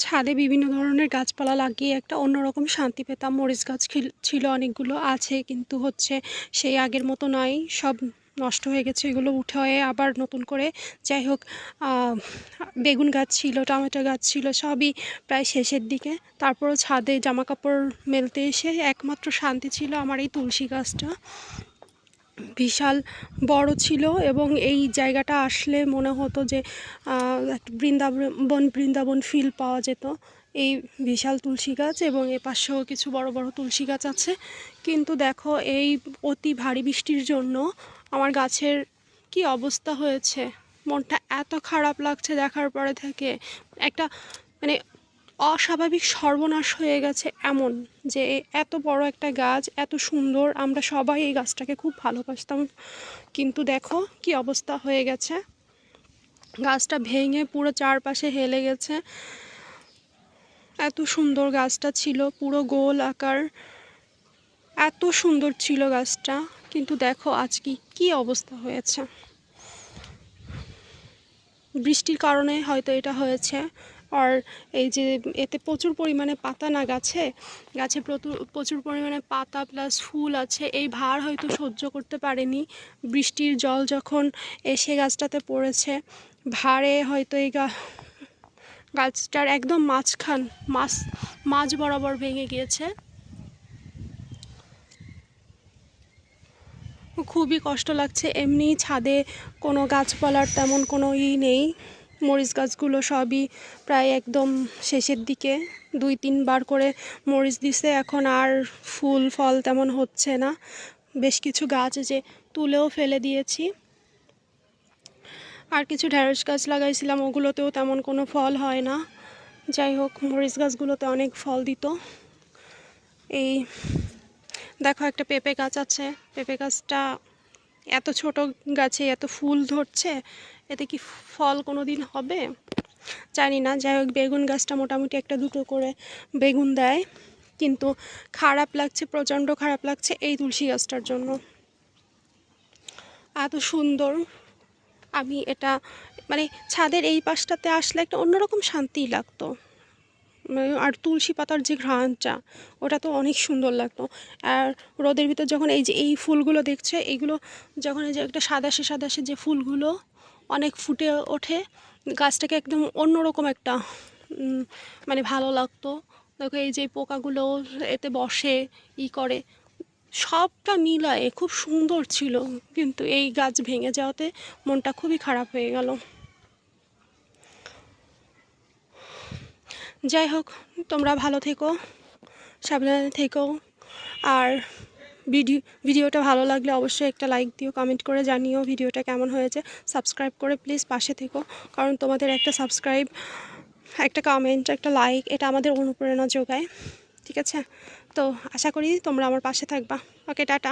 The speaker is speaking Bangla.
ছাদে বিভিন্ন ধরনের গাছপালা লাগিয়ে একটা অন্যরকম শান্তি পেতাম। মরিচ গাছ ছিল অনেকগুলো, আছে কিন্তু হচ্ছে সেই আগের মতো নাই, সব নষ্ট হয়ে গেছে। এগুলো উঠে আবার নতুন করে, যাই হোক, বেগুন গাছ ছিল, টমেটো গাছ ছিল, সবই প্রায় শেষের দিকে। তারপরও ছাদে জামা কাপড় মেলতে এসে একমাত্র শান্তি ছিল আমার এই তুলসী গাছটা। বিশাল বড় ছিল এবং এই জায়গাটা আসলে মনে হতো যে একটা বৃন্দাবন ফিল পাওয়া যেত। এই বিশাল তুলসী গাছ এবং এ পাশেও কিছু বড় বড় তুলসী গাছ আছে। কিন্তু দেখো, এই অতি ভারী বৃষ্টির জন্য আমার গাছের কি অবস্থা হয়েছে। মনটা এত খারাপ লাগছে দেখার পরে থেকে, একটা মানে অস্বাভাবিক সর্বনাশ হয়ে গেছে এমন, যে এত বড় একটা গাছ, এত সুন্দর, আমরা সবাই এই গাছটাকে খুব ভালোবাসতাম, কিন্তু দেখো কি অবস্থা হয়ে গেছে। গাছটা ভেঙে পুরো চারপাশে হেলে গেছে। এত সুন্দর গাছটা ছিল, পুরো গোল আকার, এত সুন্দর ছিল গাছটা, কিন্তু দেখো আজকে কি অবস্থা হয়েছে। বৃষ্টির কারণে হয়তো এটা হয়েছে। আর এই যে এতে প্রচুর পরিমাণে পাতা না, গাছে প্রচুর পরিমাণে পাতা প্লাস ফুল আছে, এই ভার হয়তো সহ্য করতে পারেনি। বৃষ্টির জল যখন এসে গাছটাতে পড়েছে, ভারে হয়তো এই গাছটার একদম মাঝ বরাবর ভেঙে গিয়েছে। খুবই কষ্ট লাগছে। এমনি ছাদে কোনো গাছপালার তেমন কোনো নেই। মরিচ গাছগুলো সবই প্রায় একদম শেষের দিকে, 2-3 বার করে মরিচ দিছে, এখন আর ফুল ফল তেমন হচ্ছে না। বেশ কিছু গাছ যে তুলেও ফেলে দিয়েছি। আর কিছু ঢেঁড়স গাছ লাগাইছিলাম, ওগুলোতেও তেমন কোনো ফল হয় না। যাই হোক, মরিচ গাছগুলোতে অনেক ফল দিত। এই দেখো, একটা পেঁপে গাছ আছে, পেঁপে গাছটা এত ছোট গাছে এত ফুল ধরছে, এতে কি ফল কোনো দিন হবে জানি না। যাই হোক, বেগুন গাছটা মোটামুটি 1-2 করে বেগুন দেয়, কিন্তু খারাপ লাগছে, প্রচণ্ড খারাপ লাগছে এই তুলসী গাছটার জন্য। এত সুন্দর, আমি এটা মানে ছাদের এই পাশটাতে আসলে একটা অন্যরকম শান্তিই লাগতো। আর তুলসী পাতার যে ঘ্রাণটা, ওটা তো অনেক সুন্দর লাগতো। আর রোদের ভিতর যখন এই যে এই ফুলগুলো দেখছে, এইগুলো যখন এই যে একটা সাদাসে যে ফুলগুলো অনেক ফুটে ওঠে, গাছটাকে একদম অন্যরকম একটা মানে ভালো লাগতো। দেখো, এই যে পোকাগুলো এতে বসে করে, সবটা মিলায়ে খুব সুন্দর ছিল, কিন্তু এই গাছ ভেঙে যাওয়াতে মনটা খুবই খারাপ হয়ে গেল। যাই হোক, তোমরা ভালো থেকো, সাবধানে থেকো। আর ভিডিওটা ভালো লাগলে অবশ্যই একটা লাইক দিও, কমেন্ট করে জানিও ভিডিওটা কেমন হয়েছে। সাবস্ক্রাইব করে প্লিজ পাশে থেকো, কারণ তোমাদের একটা সাবস্ক্রাইব, একটা কমেন্ট, একটা লাইক, এটা আমাদের অনুপ্রেরণা যোগায়। ঠিক আছে, তো আশা করি তোমরা আমার পাশে থাকবা। ওকে, টাটা।